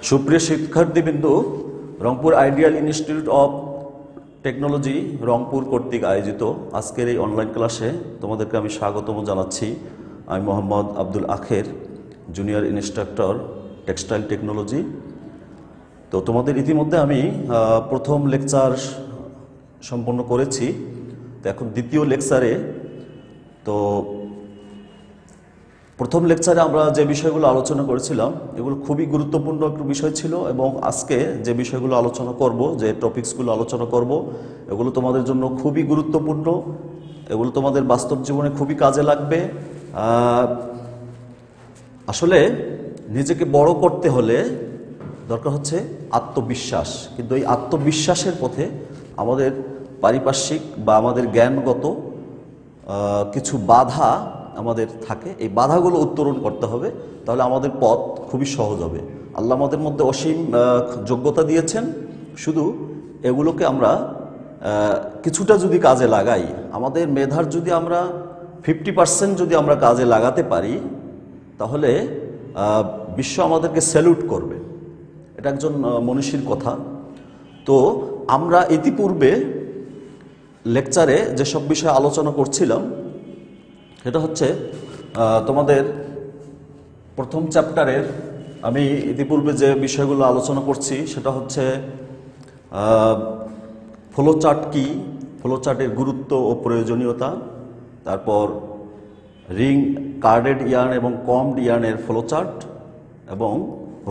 সুপ্রিয় শিক্ষার্থীবৃন্দ, Rangpur ideal institute of technology Rangpur কর্তৃক আয়োজিত আজকের এই অনলাইন ক্লাসে তোমাদেরকে আমি স্বাগতম জানাচ্ছি। আমি মোহাম্মদ আব্দুল আখের, জুনিয়র ইনস্ট্রাক্টর টেক্সটাইল টেকনোলজি। তো তোমাদের ইতিমধ্যে আমি প্রথম লেকচার সম্পন্ন করেছি। তো এখন দ্বিতীয় লেকচারে, তো প্রথম লেকচারে আমরা যে বিষয়গুলো আলোচনা করেছিলাম এগুলো খুবই গুরুত্বপূর্ণ একটু বিষয় ছিল, এবং আজকে যে বিষয়গুলো আলোচনা করব, যে টপিকসগুলো আলোচনা করব, এগুলো তোমাদের জন্য খুবই গুরুত্বপূর্ণ। এগুলো তোমাদের বাস্তব জীবনে খুবই কাজে লাগবে। আসলে নিজেকে বড় করতে হলে দরকার হচ্ছে আত্মবিশ্বাস, কিন্তু এই আত্মবিশ্বাসের পথে আমাদের পারিপার্শ্বিক বা আমাদের জ্ঞানগত কিছু বাধা আমাদের থাকে। এই বাধাগুলো উত্তরণ করতে হবে, তাহলে আমাদের পথ খুবই সহজ হবে। আল্লাহ আমাদের মধ্যে অসীম যোগ্যতা দিয়েছেন, শুধু এগুলোকে আমরা কিছুটা যদি কাজে লাগাই, আমাদের মেধার যদি আমরা 50% যদি আমরা কাজে লাগাতে পারি, তাহলে বিশ্ব আমাদেরকে স্যালুট করবে। এটা একজন মনীষীর কথা। তো আমরা ইতিপূর্বে লেকচারে যেসব বিষয় আলোচনা করছিলাম, সেটা হচ্ছে তোমাদের প্রথম চ্যাপ্টারের আমি ইতিপূর্বে যে বিষয়গুলো আলোচনা করছি সেটা হচ্ছে ফ্লোচার্ট কি, ফ্লোচার্টের গুরুত্ব ও প্রয়োজনীয়তা, তারপর রিং কার্ডেড ইয়ার্ন এবং কমড ইয়ার্নের ফ্লোচার্ট এবং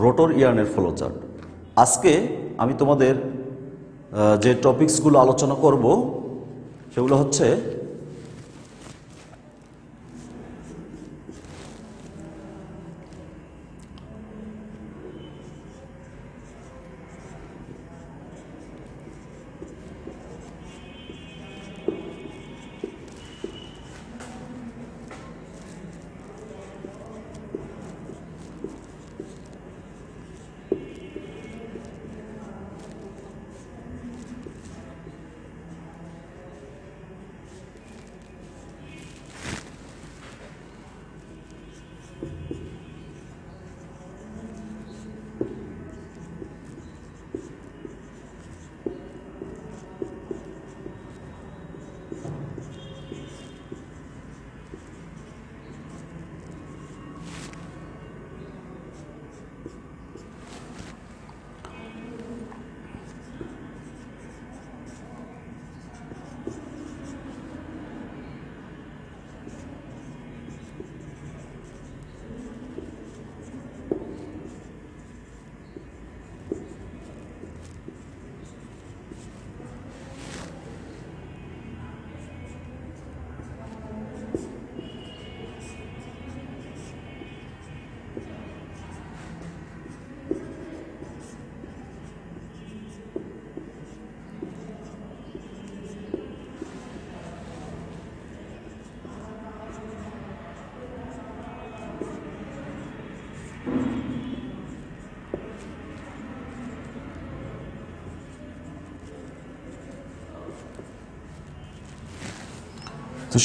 রোটর ইয়ার্নের ফ্লোচার্ট। আজকে আমি তোমাদের যে টপিকসগুলো আলোচনা করব সেগুলো হচ্ছে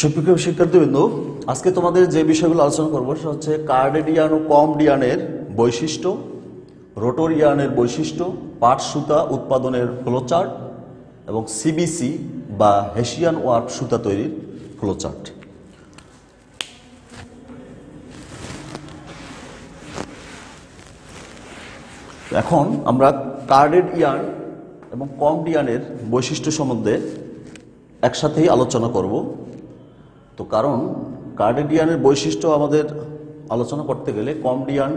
সুপ্রিয় শিক্ষার্থীবৃন্দ, আজকে তোমাদের যে বিষয়গুলো আলোচনা করবো সেটা হচ্ছে কার্ডেড ইয়ার্ন ও কমড ইয়ার্নের বৈশিষ্ট্য, রোটর ইয়ার্নের বৈশিষ্ট্য, পাট সুতা উৎপাদনের ফ্লোচার্ট এবং সিবিসি বা হেসিয়ান ওয়ার্ক সুতা তৈরির ফ্লোচার্ট। এখন আমরা কার্ডেড ইয়ার্ন এবং কমড ইয়ার্নের বৈশিষ্ট্য সম্বন্ধে একসাথেই আলোচনা করব। তো কারণ কার্ডেড ইয়ার্নের বৈশিষ্ট্য আমাদের আলোচনা করতে গেলে কমড ইয়ার্ন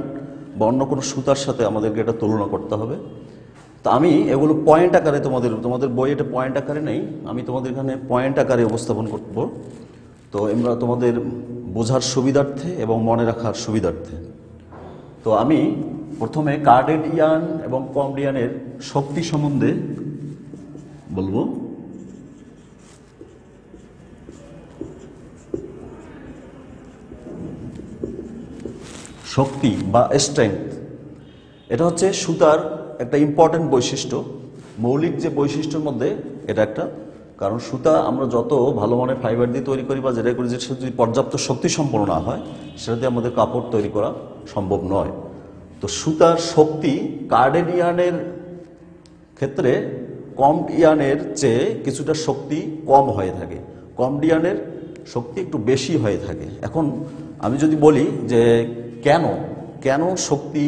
বা অন্য কোনো সুতার সাথে আমাদেরকে এটা তুলনা করতে হবে। তো আমি এগুলো পয়েন্ট আকারে তোমাদের বই এটা পয়েন্ট আকারে নেই, আমি তোমাদের এখানে পয়েন্ট আকারে উপস্থাপন করব। তো আমরা তোমাদের বোঝার সুবিধার্থে এবং মনে রাখার সুবিধার্থে। তো আমি প্রথমে কার্ডেড ইয়ার্ন এবং কমড ইয়ার্নের শক্তি সম্বন্ধে বলবো। শক্তি বা স্ট্রেংথ, এটা হচ্ছে সুতার একটা ইম্পর্টেন্ট বৈশিষ্ট্য, মৌলিক যে বৈশিষ্ট্যের মধ্যে এটা একটা। কারণ সুতা আমরা যত ভালো মানের ফাইবার দিয়ে তৈরি করি বা যেটা করি, যেটা যদি পর্যাপ্ত শক্তি সম্পন্ন না হয় সেটা দিয়ে আমাদের কাপড় তৈরি করা সম্ভব নয়। তো সুতার শক্তি কার্ডেড ইয়ার্নের ক্ষেত্রে কমড ইয়ার্নের চেয়ে কিছুটা শক্তি কম হয়ে থাকে, কমড ইয়ার্নের শক্তি একটু বেশি হয়ে থাকে। এখন আমি যদি বলি যে কেন কেন শক্তি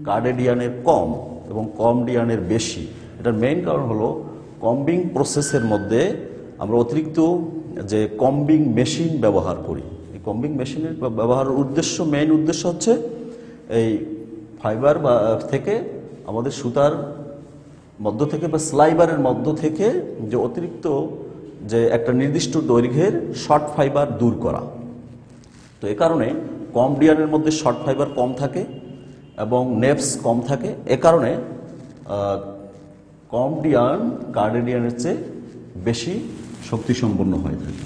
কার্ডেড ইয়ার্নের কম এবং কমড ইয়ার্নের বেশি, এটার মেইন কারণ হলো কম্বিং প্রসেসের মধ্যে আমরা অতিরিক্ত যে কম্বিং মেশিন ব্যবহার করি। এই কম্বিং মেশিনের ব্যবহারের উদ্দেশ্য, মেইন উদ্দেশ্য হচ্ছে এই ফাইবার বা থেকে আমাদের সুতার মধ্য থেকে বা স্লাইবারের মধ্য থেকে যে অতিরিক্ত যে একটা নির্দিষ্ট দৈর্ঘ্যের শর্ট ফাইবার দূর করা। তো এ কারণে কমড ইয়ার্নের মধ্যে শর্ট ফাইবার কম থাকে এবং নেপস কম থাকে। এ কারণে কমড ইয়ার্ন কার্ডেড ইয়ার্নের চেয়ে বেশি শক্তিসম্পন্ন হয়ে থাকে।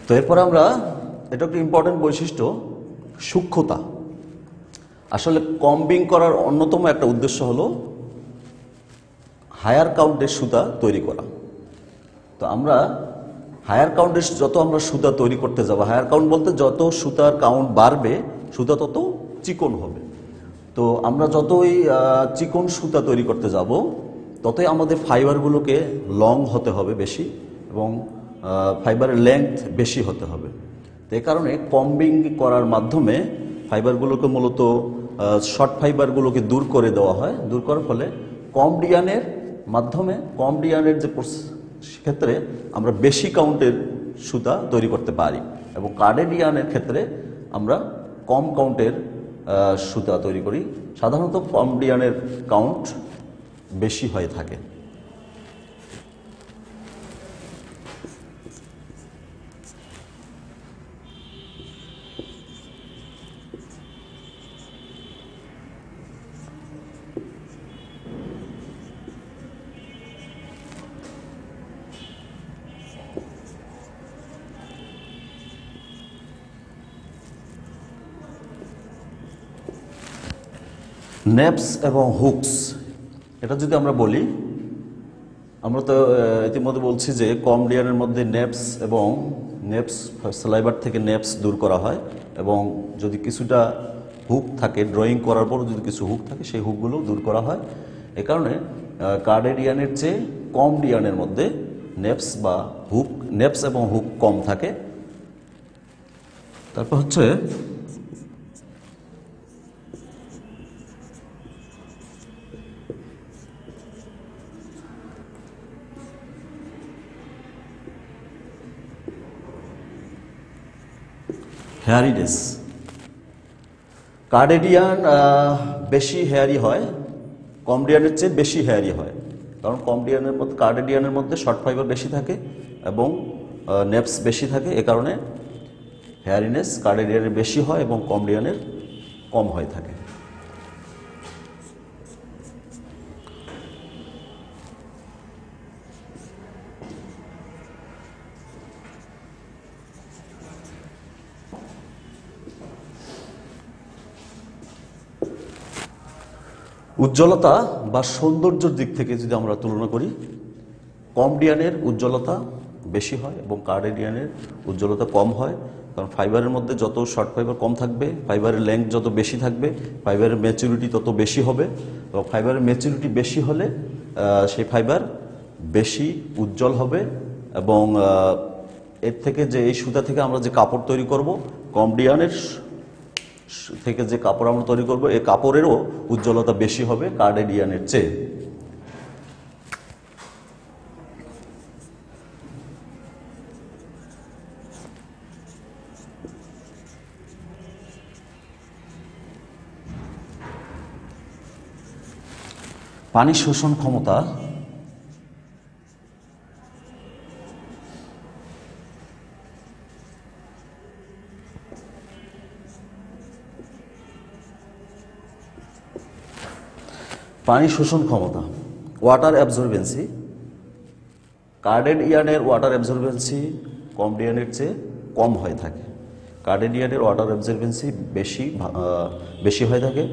তো এরপর আমরা, এটা একটা ইম্পর্টেন্ট বৈশিষ্ট্য, সূক্ষ্মতা। আসলে কম্বিং করার অন্যতম একটা উদ্দেশ্য হলো হায়ার কাউন্টের সুতা তৈরি করা। তো আমরা হায়ার কাউন্টের যত আমরা সুতা তৈরি করতে যাব, হায়ার কাউন্ট বলতে যত সুতার কাউন্ট বাড়বে সুতা তত চিকন হবে। তো আমরা যতই চিকন সুতা তৈরি করতে যাব ততই আমাদের ফাইবারগুলোকে লং হতে হবে বেশি এবং ফাইবারের লেংথ বেশি হতে হবে। তো এই কারণে কম্বিং করার মাধ্যমে ফাইবারগুলোকে মূলত শর্ট ফাইবারগুলোকে দূর করে দেওয়া হয়। দূর করার ফলে কমড ইয়ার্নের মাধ্যমে, কমড ইয়ার্নের যে ক্ষেত্রে আমরা বেশি কাউন্টের সুতা তৈরি করতে পারি এবং কার্ডেড ইয়ার্নের ক্ষেত্রে আমরা কম কাউন্টের সুতা তৈরি করি। সাধারণত কমড ইয়ার্নের কাউন্ট বেশি হয়ে থাকে। নেপস এবং হুকস, এটা যদি আমরা বলি, আমরা তো ইতিমধ্যে বলছি যে কমড ইয়ার্নের মধ্যে নেপস এবং নেপস স্লাইবার থেকে নেপস দূর করা হয় এবং যদি কিছুটা হুক থাকে, ড্রয়িং করার পর যদি কিছু হুক থাকে সেই হুকগুলো দূর করা হয়। এ কারণে কার্ডেড ইয়ার্নের চেয়ে কমড ইয়ার্নের মধ্যে নেপস বা হুক, নেপস এবং হুক কম থাকে। তারপর হচ্ছে হেয়ারিনেস। কার্ডেড ইয়ার্ন বেশি হেয়ারি হয়, কমড ইয়ার্নের চেয়ে বেশি হেয়ারি হয়, কারণ কমড ইয়ার্নের মধ্যে, কার্ডেড ইয়ার্নের মধ্যে শর্ট ফাইবার বেশি থাকে এবং নেপস বেশি থাকে। এ কারণে হেয়ারিনেস কার্ডেড ইয়ার্নের বেশি হয় এবং কমড ইয়ার্নের কম হয়ে থাকে। উজ্জ্বলতা বা সৌন্দর্যের দিক থেকে যদি আমরা তুলনা করি, কমড ইয়ার্নের উজ্জ্বলতা বেশি হয় এবং কার্ডেড ইয়ার্নের উজ্জ্বলতা কম হয়। কারণ ফাইবারের মধ্যে যত শর্ট ফাইবার কম থাকবে, ফাইবারের লেংথ যত বেশি থাকবে, ফাইবারের ম্যাচুরিটি তত বেশি হবে এবং ফাইবারের ম্যাচুরিটি বেশি হলে সেই ফাইবার বেশি উজ্জ্বল হবে এবং এর থেকে যে এই সুতা থেকে আমরা যে কাপড় তৈরি করব, কমড ইয়ার্নের থেকে যে কাপড় আমরা তৈরি করব, এই কাপড়েরও উজ্জ্বলতা বেশি হবে কার্ডেড ইয়ার্নের চেয়ে। পানি শোষণ ক্ষমতা। পানি শোষণ ক্ষমতা, ওয়াটার অ্যাবজর্বেন্সি। কার্ডেড ইয়ার্নের ওয়াটার অ্যাবজর্বেন্সি কমড ইয়ার্নের চেয়ে কম হয়ে থাকে। কার্ডেডিয়ানের ওয়াটার অ্যাবজর্বেন্সি বেশি হয়ে থাকে।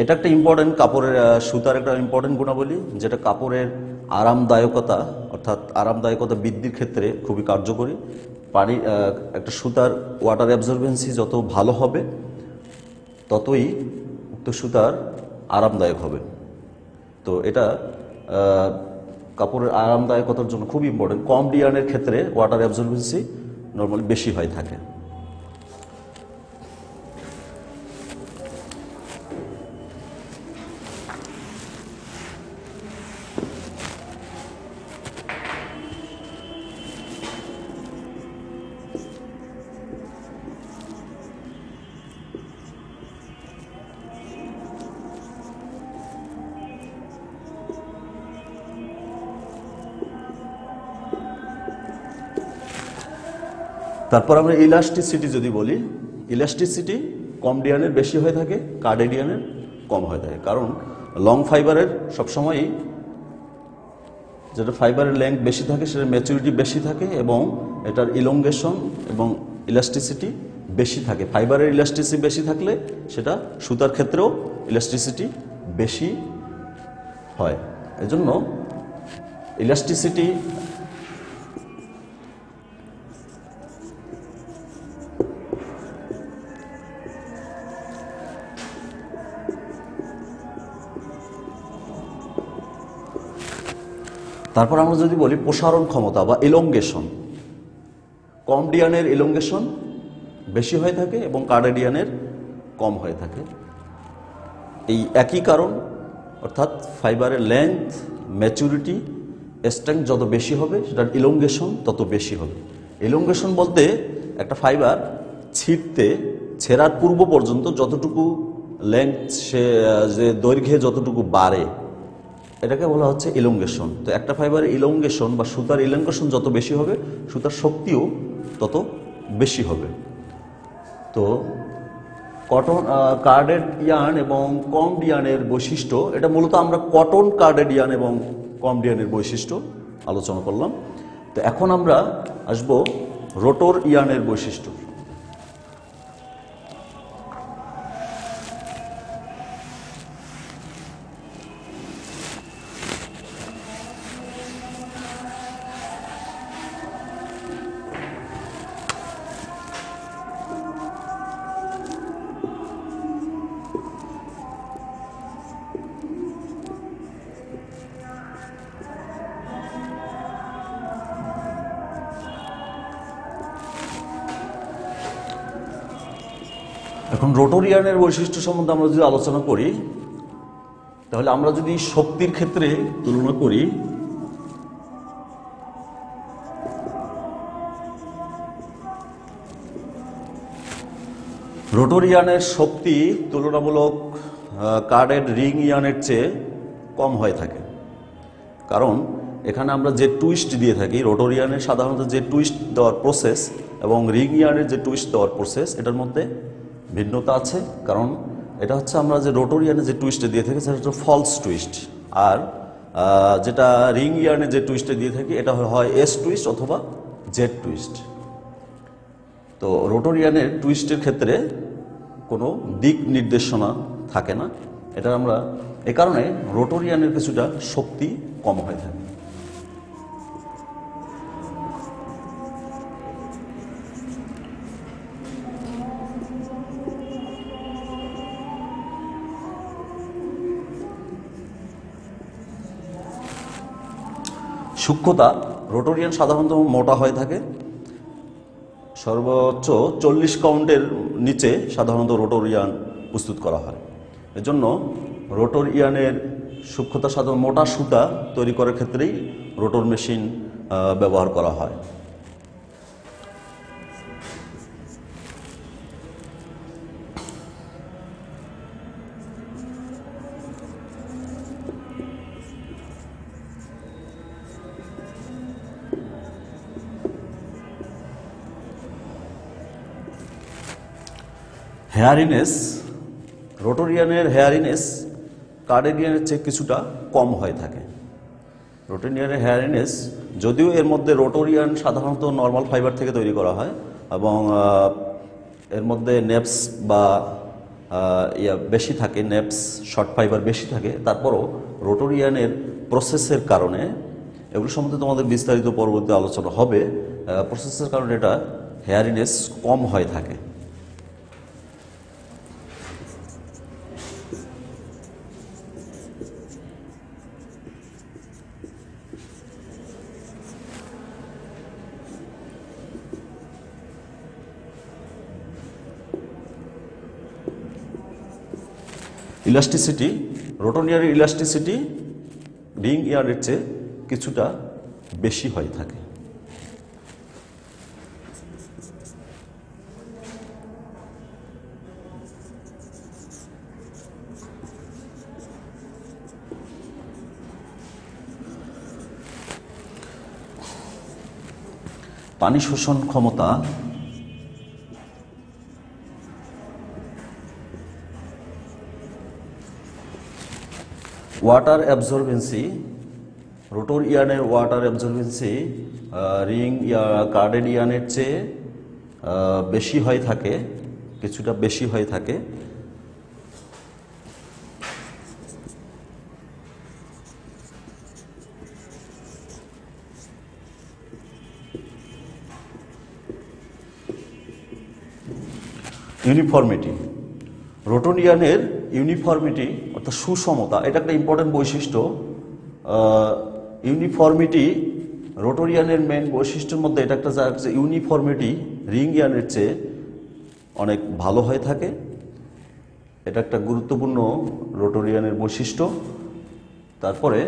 এটা একটা ইম্পর্টেন্ট কাপড়ের সুতার একটা ইম্পর্টেন্ট গুণাবলী, যেটা কাপড়ের আরামদায়কতা অর্থাৎ আরামদায়কতা বৃদ্ধির ক্ষেত্রে খুবই কার্যকরী। একটা সুতার ওয়াটার অ্যাবজর্বেন্সি যত ভালো হবে ততই উক্ত সুতার আরামদায়ক হবে। তো এটা কাপড়ের আরামদায়কতার জন্য খুব ইম্পর্টেন্ট। কম ডিয়ানের ক্ষেত্রে ওয়াটার অ্যাবজর্বেন্সি নর্মালি বেশি হয়ে থাকে। তারপর আমরা ইলাস্টিসিটি যদি বলি, ইলাস্টিসিটি কম ডিয়ানের বেশি হয়ে থাকে, কার্ডেডিয়ানের কম হয়ে থাকে। কারণ লং ফাইবারের সবসময়ই যেটা ফাইবারের লেন্থ বেশি থাকে সেটার ম্যাচুরিটি বেশি থাকে এবং এটার ইলংগেশন এবং ইলাস্টিসিটি বেশি থাকে। ফাইবারের ইলাস্টিসিটি বেশি থাকলে সেটা সুতার ক্ষেত্রেও ইলাস্টিসিটি বেশি হয়। এজন্য ইলাস্টিসিটি তারপর আমরা যদি বলি প্রসারণ ক্ষমতা বা ইলংগেশন, কম ডিয়ানের ইলংগেশন বেশি হয়ে থাকে এবং কার্ডেডিয়ানের কম হয়ে থাকে। এই একই কারণ, অর্থাৎ ফাইবারের লেন্থ, ম্যাচুরিটি, স্ট্রেংথ যত বেশি হবে সেটার ইলংগেশন তত বেশি হবে। ইলংগেশন বলতে একটা ফাইবার ছেঁড়ার পূর্ব পর্যন্ত যতটুকু লেন্থ যে দৈর্ঘ্যে যতটুকু বাড়ে এটাকে বলা হচ্ছে ইলংগেশন। তো একটা ফাইবারের ইলংগেশন বা সুতার ইলংগেশন যত বেশি হবে সুতার শক্তিও তত বেশি হবে। তো কার্ডেড ইয়ার্ন এবং কম ডিয়ানের বৈশিষ্ট্য, এটা মূলত আমরা কটন কার্ডেড ইয়ার্ন এবং কম ডিয়ানের বৈশিষ্ট্য আলোচনা করলাম। তো এখন আমরা আসব রোটর ইয়ার্নের বৈশিষ্ট্য। এখন রোটর ইয়ার্নের বৈশিষ্ট্য সম্বন্ধে আমরা যদি আলোচনা করি, তাহলে আমরা যদি শক্তির ক্ষেত্রে তুলনা করি, রোটর ইয়ার্নের শক্তি তুলনামূলক কার্ডেড রিং ইয়ার্নের চেয়ে কম হয়ে থাকে। কারণ এখানে আমরা যে টুইস্ট দিয়ে থাকি, রোটর ইয়ার্নের সাধারণত যে টুইস্ট দেওয়ার প্রসেস এবং রিং ইয়ার্নের যে টুইস্ট দেওয়ার প্রসেস এটার মধ্যে ভিন্নতা আছে। কারণ এটা হচ্ছে আমরা যে রোটর ইয়ার্নে যে টুইস্টে দিয়ে থাকি সেটা হচ্ছে ফলস টুইস্ট, আর যেটা রিং ইয়ার্নে যে টুইস্টে দিয়ে থাকি এটা হয় এস টুইস্ট অথবা জেড টুইস্ট। তো রোটর ইয়ার্নের টুইস্টের ক্ষেত্রে কোনো দিক নির্দেশনা থাকে না। এটা আমরা এ কারণে রোটর ইয়ার্নের কিছুটা শক্তি কম হয়ে থাকে। সূক্ষ্মতা, রোটর ইয়ার্ন সাধারণত মোটা হয়ে থাকে। সর্বোচ্চ 40 কাউন্টের নিচে সাধারণত রোটর ইয়ার্ন প্রস্তুত করা হয়। এজন্য রোটর ইয়ার্নের সূক্ষ্মতা সাধারণত মোটা সুতা তৈরি করার ক্ষেত্রেই রোটর মেশিন ব্যবহার করা হয়। হেয়ারিনেস, রোটর ইয়ার্নের হেয়ারিনেস কার্ডেড ইয়ার্নের চেয়ে কিছুটা কম হয়ে থাকে। রোটর ইয়ার্নের হেয়ারিনেস, যদিও এর মধ্যে রোটর ইয়ার্ন সাধারণত নর্মাল ফাইবার থেকে তৈরি করা হয়, এবং এর মধ্যে নেপস বা বেশি থাকে, নেপস শর্ট ফাইবার বেশি থাকে। তারপরও রোটোরিয়ানের প্রসেসের কারণে, এগুলো সম্বন্ধে তোমাদের বিস্তারিত পরবর্তী আলোচনা হবে, প্রসেসের কারণে এটা হেয়ারিনেস কম হয়ে থাকে। ইলাস্টিসিটি, রোটোরিয়ানের ইলাস্টিসিটি রিং ইয়ারের চেয়ে কিছুটা বেশি হয়ে থাকে। পানি শোষণ ক্ষমতা, ওয়াটার অ্যাবজর্বেন্সি, রোটোরিয়ানের ওয়াটার অ্যাবজর্বেন্সি রিং কার্ডেনিয়ানের চেয়ে বেশি হয়ে থাকে, কিছুটা বেশি হয়ে থাকে। ইউনিফর্মিটি, রোটোরিয়ানের ইউনিফর্মিটি অর্থাৎ সুষমতা, এটা একটা ইম্পর্টেন্ট বৈশিষ্ট্য। ইউনিফর্মিটি রোটোরিয়ানের মেন বৈশিষ্ট্যের মধ্যে এটা একটা, ইউনিফর্মিটি রিং ইয়ানের চেয়ে অনেক ভালো হয়ে থাকে। এটা একটা গুরুত্বপূর্ণ রোটোরিয়ানের বৈশিষ্ট্য। তারপরে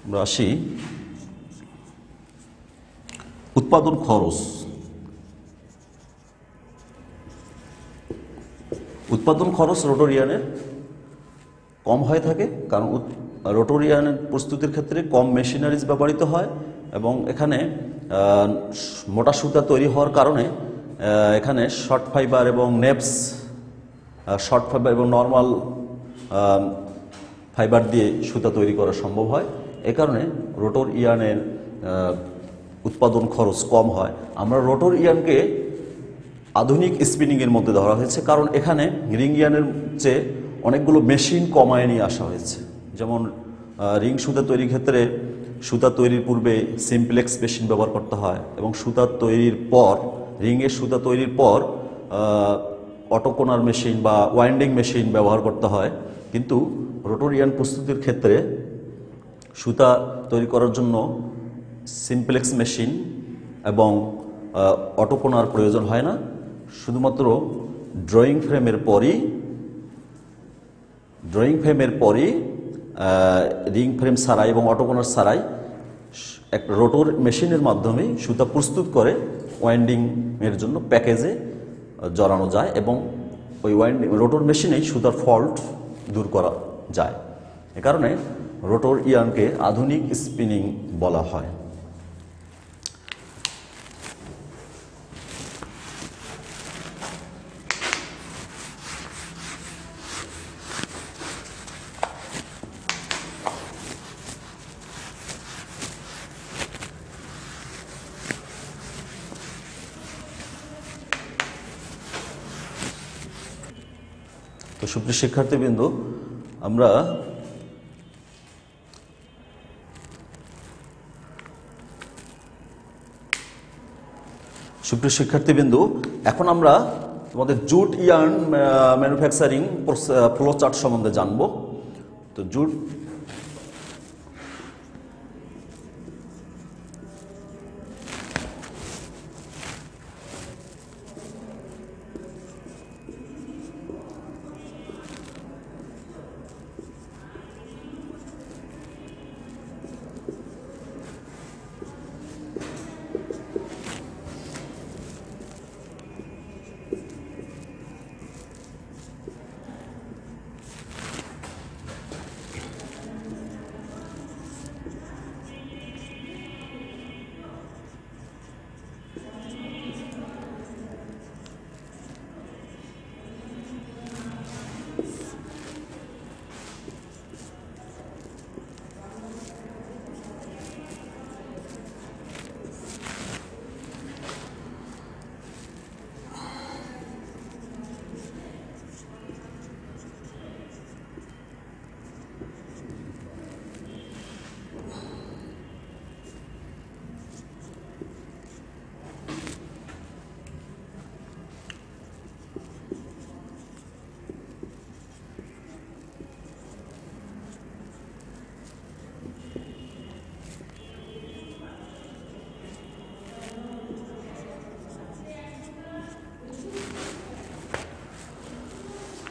আমরা আসি উৎপাদন খরচ। উৎপাদন খরচ রোটোরিয়ানের কম হয়ে থাকে, কারণ রোটোরিয়ানের প্রস্তুতির ক্ষেত্রে কম মেশিনারিজ ব্যবহৃত হয় এবং এখানে মোটা সুতা তৈরি হওয়ার কারণে এখানে শর্ট ফাইবার এবং নেপস, শর্ট ফাইবার এবং নর্মাল ফাইবার দিয়ে সুতা তৈরি করা সম্ভব হয়। এ কারণে রোটোরিয়ানের উৎপাদন খরচ কম হয়। আমরা রোটোরিয়ানকে আধুনিক স্পিনিংয়ের মধ্যে ধরা হয়েছে, কারণ এখানে রিং ইয়ানের চেয়ে অনেকগুলো মেশিন কমায় নিয়ে আসা হয়েছে। যেমন রিং সুতা তৈরির ক্ষেত্রে সুতা তৈরির পূর্বে সিমপ্লেক্স মেশিন ব্যবহার করতে হয় এবং সুতা তৈরির পর, রিংয়ের সুতা তৈরির পর অটোকোনার মেশিন বা ওয়াইন্ডিং মেশিন ব্যবহার করতে হয়। কিন্তু রোটোরিয়ান প্রস্তুতির ক্ষেত্রে সুতা তৈরি করার জন্য সিমপ্লেক্স মেশিন এবং অটোকোনার প্রয়োজন হয় না। শুধুমাত্র ড্রয়িং ফ্রেমের পরই রিং ফ্রেম ছাড়াই এবং অটোকোনার ছাড়াই একটা রোটোর মেশিনের মাধ্যমে সুতা প্রস্তুত করে ওয়াইন্ডিংয়ের জন্য প্যাকেজে জড়ানো যায় এবং ওই রোটোর মেশিনেই সুতার ফল্ট দূর করা যায়। এ কারণে রোটোরিয়ানকে আধুনিক স্পিনিং বলা হয়। তো সুপ্রিয় শিক্ষার্থীবৃন্দ, আমরা এখন আমরা তোমাদের jute yarn manufacturing flow chart সম্বন্ধে জানবো। তো জুট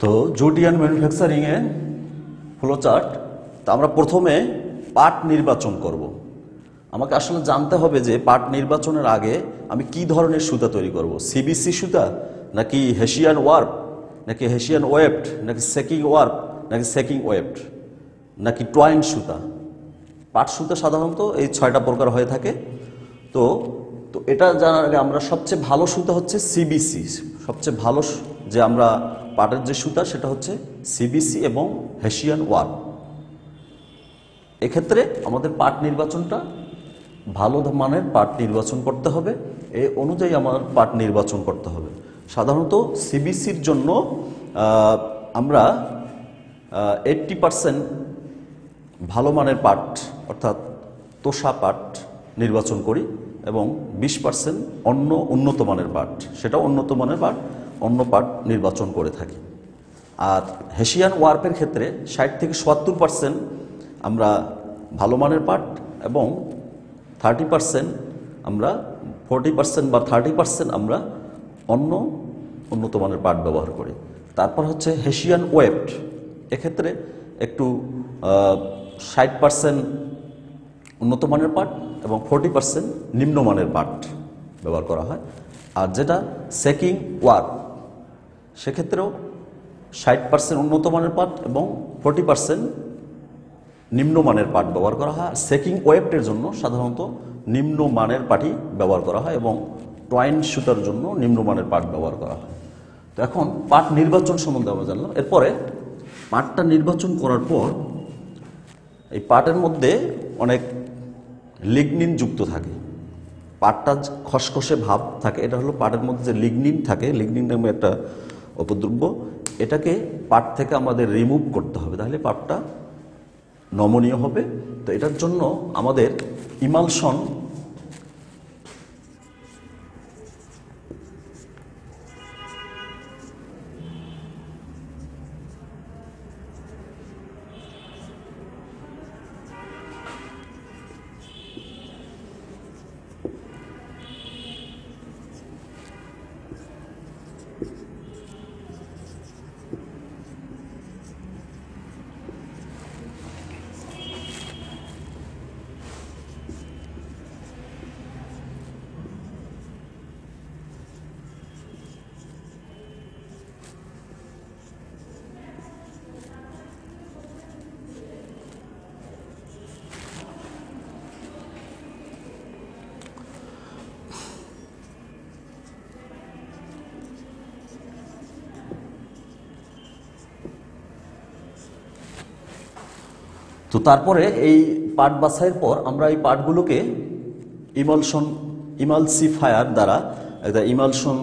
তো জুট ইয়ার্ন ম্যানুফ্যাকচারিংয়ে ফ্লো চার্ট। তা আমরা প্রথমে পার্ট নির্বাচন করব। আমাকে আসলে জানতে হবে যে পার্ট নির্বাচনের আগে আমি কি ধরনের সুতা তৈরি করব, সিবিসি সুতা নাকি হেসিয়ান ওয়ার্প নাকি হেসিয়ান ওয়েবড নাকি সেকিং ওয়ার্প নাকি সেকিং ওয়েবড নাকি টয়েন সুতা। পাট সুতা সাধারণত এই 6টা প্রকার হয়ে থাকে। তো তো এটা জানার আগে আমরা সবচেয়ে ভালো সুতা হচ্ছে সিবিসি। সবচেয়ে ভালো যে আমরা পাটের যে সুতা সেটা হচ্ছে সিবিসি এবং হেসিয়ান ওয়ার্প। এক্ষেত্রে আমাদের পাট নির্বাচনটা ভালো মানের পাট নির্বাচন করতে হবে, এই অনুযায়ী আমার পাট নির্বাচন করতে হবে। সাধারণত সিবিসির জন্য আমরা 80% ভালো মানের পাট অর্থাৎ তোষা পাট নির্বাচন করি এবং 20% অন্য উন্নত মানের পাট, সেটা উন্নত মানের পাট অন্য পাট নির্বাচন করে থাকি। আর হেসিয়ান ওয়ার্পের ক্ষেত্রে 60 থেকে 70% আমরা ভালো মানের পাট এবং 30% আমরা 40% বা 30% আমরা অন্য উন্নত মানের পাট ব্যবহার করি। তারপর হচ্ছে হেসিয়ান ওয়েবড, এক্ষেত্রে একটু 60% উন্নত মানের পাট এবং 40% নিম্নমানের পাট ব্যবহার করা হয়। আর যেটা সেকিং ওয়ার্প, সেক্ষেত্রেও 60% উন্নত মানের পাট এবং 40% নিম্নমানের পাট ব্যবহার করা হয়। সেকিং ওয়েবটের জন্য সাধারণত নিম্নমানের পাটই ব্যবহার করা হয় এবং টয়েন সুতার জন্য নিম্নমানের পাট ব্যবহার করা হয়। তো এখন পাট নির্বাচন সম্বন্ধে আমরা জানলাম। এরপরে পাটটা নির্বাচন করার পর এই পাটের মধ্যে অনেক লিগনিন যুক্ত থাকে, পাটটা খসখসে ভাব থাকে, এটা হলো পাটের মধ্যে যে লিগনিন থাকে, লিগনিন নামে একটা উপদ্রব্য, এটাকে পাট থেকে আমাদের রিমুভ করতে হবে, তাহলে পাটটা নমনীয় হবে। তো এটার জন্য আমাদের ইমালশন তো তারপরে এই পাট বাছাইয়ের পর আমরা এই পাটগুলোকে ইমালসিফায়ার দ্বারা একটা ইমালশন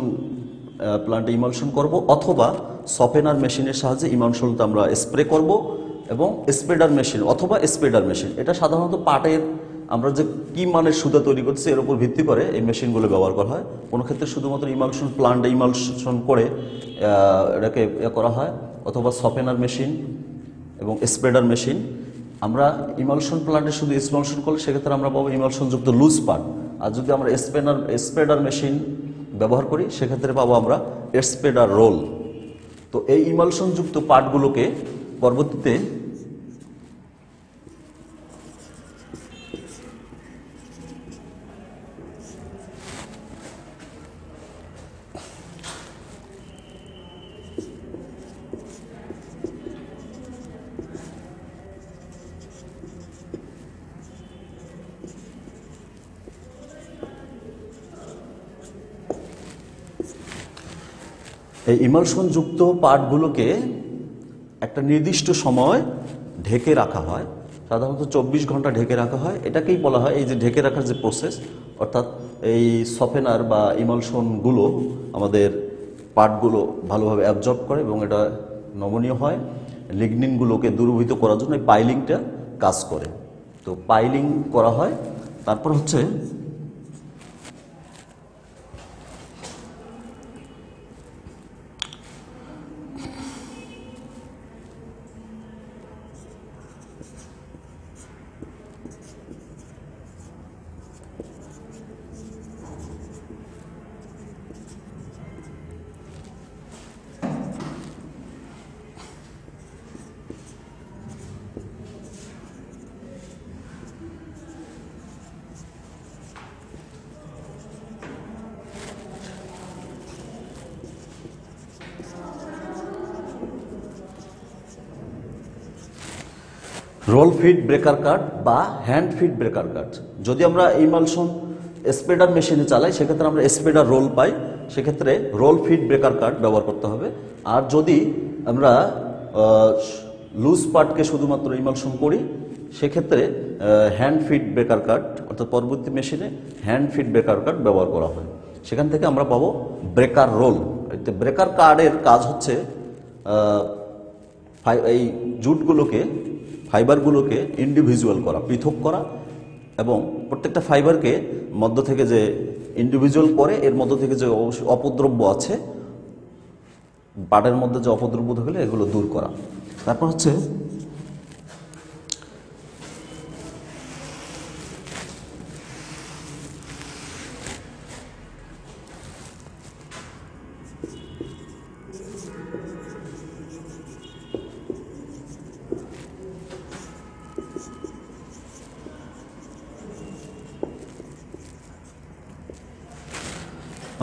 প্লান্টে ইমালশন করব, অথবা সফেনার মেশিনের সাহায্যে ইমালশনটা আমরা স্প্রে করব এবং স্প্রেডার মেশিন অথবা স্প্রেডার মেশিন, এটা সাধারণত পাটের আমরা যে কি মানের সুতা তৈরি করছি এর উপর ভিত্তি করে এই মেশিনগুলো ব্যবহার করা হয়। কোনো ক্ষেত্রে শুধুমাত্র ইমালশন প্লান্টে ইমালশন করে এটাকে করা হয়, অথবা সফেনার মেশিন এবং স্প্রেডার মেশিন। আমরা ইমালশন প্লান্টে শুধু ইমালশন করলে সেক্ষেত্রে আমরা পাবো ইমালশনযুক্ত লুজ পাট, আর যদি আমরা স্প্রেডার মেশিন ব্যবহার করি সেক্ষেত্রে পাবো আমরা স্প্রেডার রোল। তো এই ইমালশনযুক্ত পাটগুলোকে পরবর্তীতে এই ইমালশনযুক্ত পাটগুলোকে একটা নির্দিষ্ট সময় ঢেকে রাখা হয়, সাধারণত 24 ঘন্টা ঢেকে রাখা হয়। এটাকেই বলা হয়, এই যে ঢেকে রাখার যে প্রসেস, অর্থাৎ এই সফেনার বা ইমালশনগুলো আমাদের পাটগুলো ভালোভাবে অ্যাবজর্ব করে এবং এটা নমনীয় হয়। লিগনিনগুলোকে দূরীভূত করার জন্য এই পাইলিংটা কাজ করে। তো পাইলিং করা হয়। তারপর হচ্ছে রোল ফিড ব্রেকার কাট বা হ্যান্ড ফিড ব্রেকার কাট। যদি আমরা ইমালশন স্প্রেডার মেশিনে চালাই সেক্ষেত্রে আমরা স্প্রেডার রোল পাই, সেক্ষেত্রে রোল ফিড ব্রেকার কাট ব্যবহার করতে হবে। আর যদি আমরা লুজ পার্টকে শুধুমাত্র ইমালশন করি সেক্ষেত্রে হ্যান্ড ফিড ব্রেকার কাট, অর্থাৎ পরবর্তী মেশিনে হ্যান্ড ফিড ব্রেকার কাট ব্যবহার করা হয়। সেখান থেকে আমরা পাবো ব্রেকার রোল। ব্রেকার কার্ডের কাজ হচ্ছে এই জুটগুলোকে, ফাইবারগুলোকে ইন্ডিভিজুয়াল করা, পৃথক করা, এবং প্রত্যেকটা ফাইবারকে মধ্য থেকে যে ইন্ডিভিজুয়াল করে এর মধ্য থেকে যে অপদ্রব্য আছে, পাটের মধ্যে যে অপদ্রব্য থাকলে এগুলো দূর করা। তারপর হচ্ছে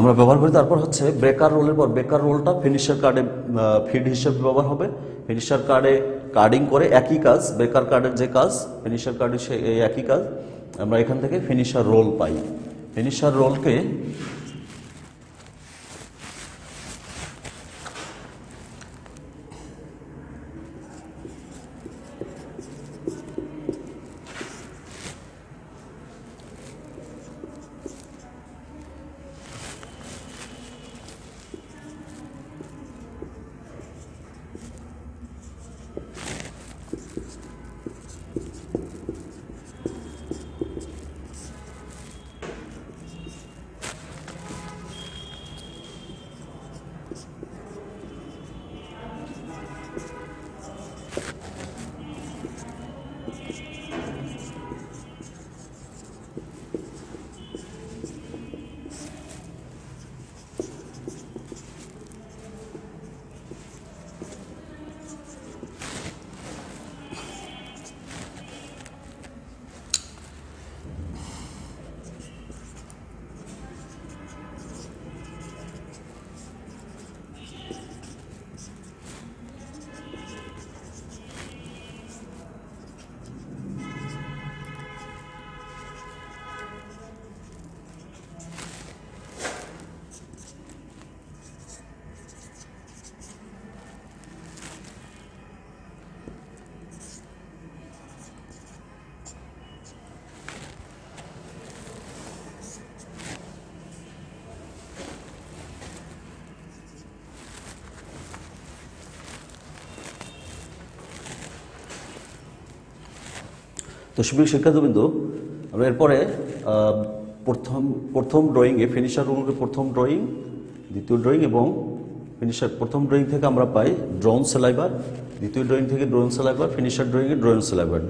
আমরা ব্যবহার করি। তারপর হচ্ছে ব্রেকার রোলের পর ব্রেকার রোলটা ফিনিশার কার্ডে ফিড হিসেবে ব্যবহার হবে। ফিনিশার কার্ডে কার্ডিং করে একই কাজ, ব্রেকার কার্ডের যে কাজ ফিনিশার কার্ডের সে একই কাজ। আমরা এখান থেকে ফিনিশার রোল পাই। ফিনিশার রোলকে তো সুপ্রিয় শিক্ষার্থীবৃন্দ, আমরা এরপরে প্রথম ড্রয়িংয়ে ফিনিশার রোলকে প্রথম ড্রয়িং, দ্বিতীয় ড্রয়িং এবং ফিনিশার প্রথম ড্রয়িং থেকে আমরা পাই ড্রোন সেলাইভার, দ্বিতীয় ড্রয়িং থেকে ড্রোন সেলাইভার, ফিনিশার ড্রয়িংয়ে ড্রোন সেলাইভার।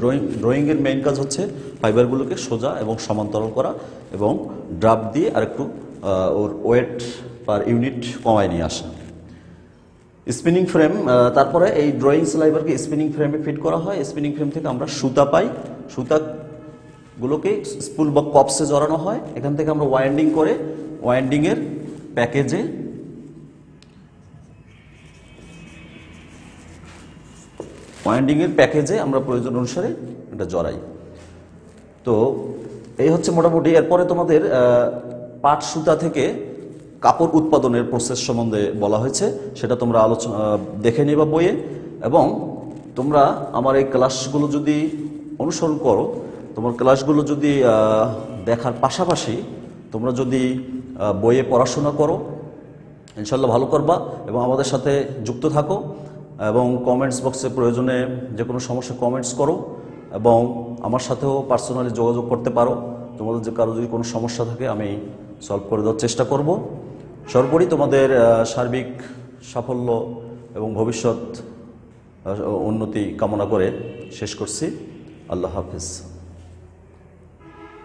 ড্রয়িংয়ের মেইন কাজ হচ্ছে ফাইবারগুলোকে সোজা এবং সমান্তরাল করা এবং ড্রাফ দিয়ে আরেকটু ওর ওয়েট পার ইউনিট কমায় নিয়ে আসা। স্পিনিং ফ্রেম, তারপরে এই ড্রয়িং সেলাইভারকে স্পিনিং ফ্রেমে ফিট করা হয়। স্পিনিং ফ্রেম থেকে আমরা সুতা পাই, সুতাগুলোকে স্পুল বা কপসে জড়ানো হয়। এখান থেকে আমরা ওয়াইন্ডিং করে ওয়াইন্ডিংয়ের প্যাকেজে আমরা প্রয়োজন অনুসারে এটা জড়াই। তো এই হচ্ছে মোটামুটি। এরপরে তোমাদের পাট সুতা থেকে কাপড় উৎপাদনের প্রসেস সম্বন্ধে বলা হয়েছে, সেটা তোমরা দেখে নিবা বইয়ে। এবং তোমরা আমার এই ক্লাসগুলো যদি অনুসরণ করো, তোমার ক্লাসগুলো যদি দেখার পাশাপাশি তোমরা যদি বইয়ে পড়াশোনা করো, ইনশাল্লাহ ভালো করবা এবং আমাদের সাথে যুক্ত থাকো। এবং কমেন্টস বক্সে প্রয়োজনে যে কোনো সমস্যা কমেন্টস করো এবং আমার সাথেও পার্সোনালি যোগাযোগ করতে পারো। তোমাদের যে কারো যদি কোনো সমস্যা থাকে আমি সলভ করে দেওয়ার চেষ্টা করব। সর্বোপরি তোমাদের সার্বিক সাফল্য এবং ভবিষ্যৎ উন্নতি কামনা করে শেষ করছি। আল্লাহ হাফেজ।